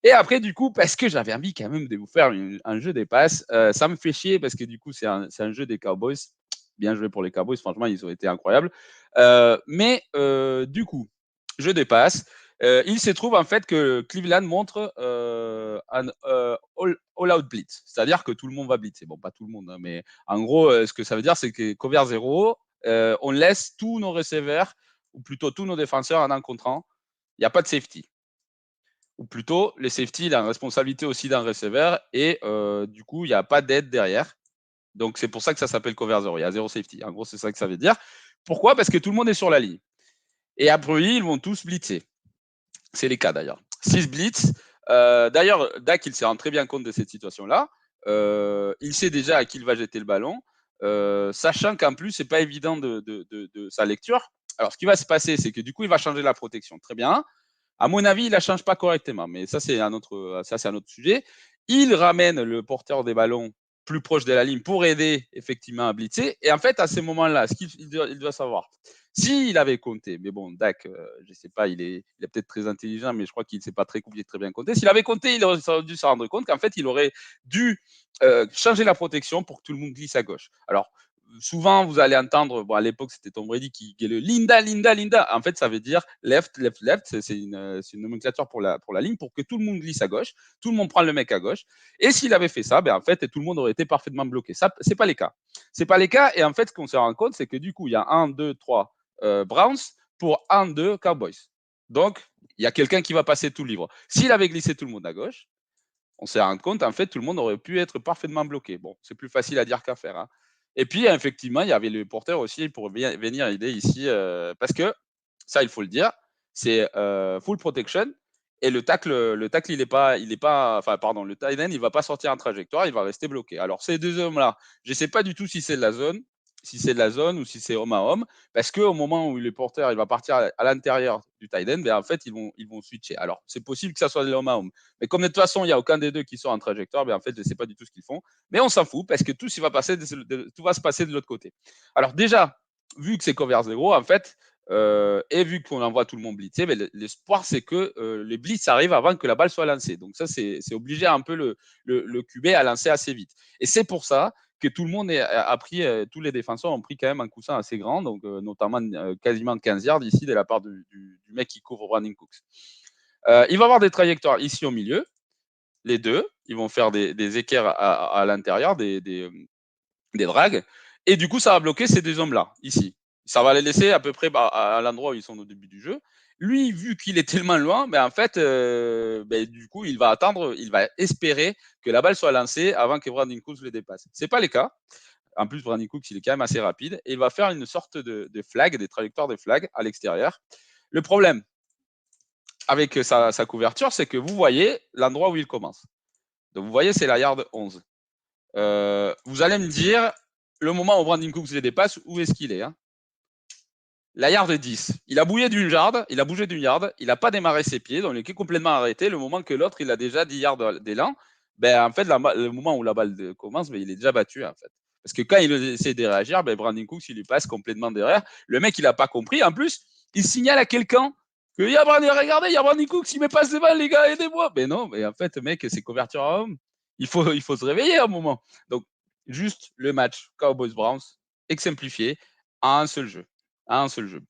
Et après, du coup, parce que j'avais envie quand même de vous faire un jeu des passes, ça me fait chier parce que du coup, c'est un jeu des Cowboys. Bien joué pour les Cowboys, franchement, ils ont été incroyables. Mais du coup, jeu des passes. Il se trouve en fait que Cleveland montre un all-out blitz, c'est-à-dire que tout le monde va blitzer. Bon, pas tout le monde, hein, mais en gros, ce que ça veut dire, c'est que cover 0, on laisse tous nos receveurs, ou plutôt tous nos défenseurs en un contre un. Il n'y a pas de safety. Ou plutôt, le safety, il a une responsabilité aussi d'un receveur et du coup, il n'y a pas d'aide derrière. Donc, c'est pour ça que ça s'appelle cover 0. Il y a zéro safety. En gros, c'est ça que ça veut dire. Pourquoi? Parce que tout le monde est sur la ligne. Et après, ils vont tous blitzer. C'est les cas d'ailleurs. 6 blitz. D'ailleurs, Dak, il se rend très bien compte de cette situation-là. Il sait déjà à qui il va jeter le ballon, sachant qu'en plus, c'est pas évident de sa lecture. Alors, ce qui va se passer, c'est que du coup, il va changer la protection. Très bien. À mon avis, il la change pas correctement, mais ça, c'est un autre sujet. Il ramène le porteur des ballons plus proche de la ligne pour aider effectivement à blitzer. Et en fait, à ces moments-là, ce qu'il doit savoir, s'il avait compté, mais bon, Dak, je ne sais pas, il est peut-être très intelligent, mais je crois qu'il ne sait pas très bien compter. S'il avait compté, il aurait dû se rendre compte qu'en fait, il aurait dû changer la protection pour que tout le monde glisse à gauche. Alors, souvent, vous allez entendre, bon, à l'époque, c'était Tom Brady qui gueulait Linda, Linda, Linda. En fait, ça veut dire left, left, left. C'est une nomenclature pour la ligne pour que tout le monde glisse à gauche, tout le monde prend le mec à gauche. Et s'il avait fait ça, ben, en fait, tout le monde aurait été parfaitement bloqué. Ça, c'est pas les cas. C'est pas les cas. Et en fait, ce qu'on se rend compte, c'est que du coup, il y a 1, 2, 3 Browns pour 1, 2 Cowboys. Donc, il y a quelqu'un qui va passer tout le livre. S'il avait glissé tout le monde à gauche, on s'est rendu compte, en fait, tout le monde aurait pu être parfaitement bloqué. Bon, c'est plus facile à dire qu'à faire. Hein. Et puis, effectivement, il y avait le porteur aussi pour venir aider ici, parce que, ça, il faut le dire, c'est full protection. Et le tacle, enfin, pardon, le tight end, il va pas sortir en trajectoire, il va rester bloqué. Alors, ces deux hommes-là, je ne sais pas du tout si c'est de la zone, ou si c'est homme à homme, parce qu'au moment où le porteur il va partir à l'intérieur du tight end, ben, en fait, ils vont switcher. Alors, c'est possible que ça soit de l'homme à homme. Mais comme de toute façon, il n'y a aucun des deux qui sont en trajectoire, ben en fait, je ne sais pas du tout ce qu'ils font. Mais on s'en fout parce que tout va se passer de l'autre côté. Alors déjà, vu que c'est cover 0, en fait, et vu qu'on envoie tout le monde blitzer, ben, l'espoir, c'est que les blitz arrivent avant que la balle soit lancée. Donc ça, c'est obliger un peu le QB à lancer assez vite. Et c'est pour ça que tout le monde a pris, tous les défenseurs ont pris quand même un coussin assez grand, donc notamment quasiment 15 yards ici de la part du mec qui couvre Brandon Cooks. Il va avoir des trajectoires ici au milieu, les deux. Ils vont faire des équerres à l'intérieur, des drags. Et du coup, ça va bloquer ces deux hommes-là, ici. Ça va les laisser à peu près à l'endroit où ils sont au début du jeu. Lui, vu qu'il est tellement loin, ben en fait, du coup, il va attendre, il va espérer que la balle soit lancée avant que Brandon Cooks le dépasse. Ce n'est pas le cas. En plus, Brandon Cooks, il est quand même assez rapide. Et il va faire une sorte de flag, des trajectoires de flag à l'extérieur. Le problème, avec sa couverture, c'est que vous voyez l'endroit où il commence. Donc, vous voyez, c'est la yard 11. Vous allez me dire, le moment où Brandon Cooks les dépasse, où est-ce qu'il est, hein? La yard 10. Il a bougé d'une yard, il n'a pas démarré ses pieds, donc il est complètement arrêté. Le moment que l'autre, il a déjà 10 yards d'élan, ben, en fait, le moment où la balle commence, ben, il est déjà battu, en fait. Parce que quand il essaie de réagir, ben, Brandon Cooks, il lui passe complètement derrière. Le mec, il n'a pas compris. En plus, il signale à quelqu'un que regardez, il y a Brandon Cooks, il me passe les balles, les gars, aidez-moi. Mais non, mais en fait, mec, c'est couverture à homme. Il faut se réveiller à un moment. Donc, juste le match Cowboys-Browns, exemplifié à un seul jeu. À un seul jeu.